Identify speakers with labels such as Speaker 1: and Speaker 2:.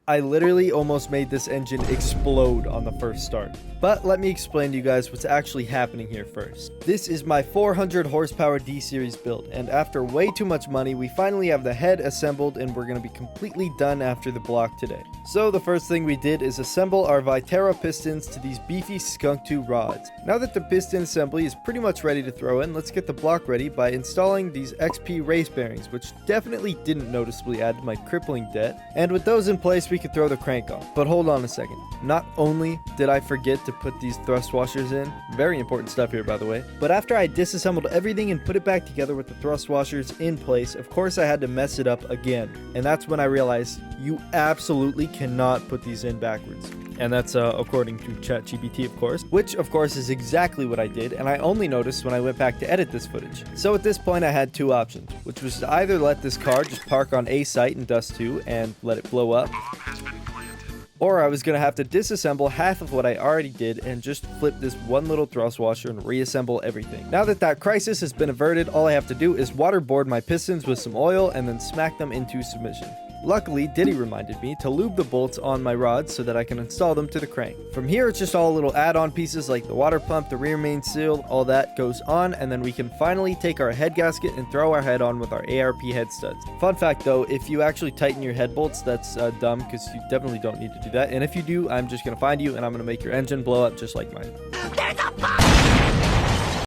Speaker 1: I literally almost made this engine explode on the first start. But let me explain to you guys what's actually happening here first. This is my 400 horsepower D-Series build, and after way too much money, we finally have the head assembled and we're going to be completely done after the block today. So the first thing we did is assemble our Viterra pistons to these beefy Skunk 2 rods. Now that the piston assembly is pretty much ready to throw in, let's get the block ready by installing these XP race bearings, which definitely didn't noticeably add to my crippling debt. And with those in place, we could throw the crank on. But hold on a second. Not only did I forget to put these thrust washers in, very important stuff here by the way, but after I disassembled everything and put it back together with the thrust washers in place, of course I had to mess it up again. And that's when I realized you absolutely cannot put these in backwards. And that's according to ChatGPT, of course, which of course is exactly what I did, and I only noticed when I went back to edit this footage. So at this point I had two options, which was to either let this car just park on a site in Dust 2 and let it blow up, or I was going to have to disassemble half of what I already did and just flip this one little thrust washer and reassemble everything. Now that that crisis has been averted, all I have to do is waterboard my pistons with some oil and then smack them into submission. Luckily, Diddy reminded me to lube the bolts on my rods so that I can install them to the crank. From here, it's just all little add-on pieces like the water pump, the rear main seal, all that goes on, and then we can finally take our head gasket and throw our head on with our ARP head studs. Fun fact though, if you actually tighten your head bolts, that's dumb because you definitely don't need to do that, and if you do, I'm just going to find you and I'm going to make your engine blow up just like mine.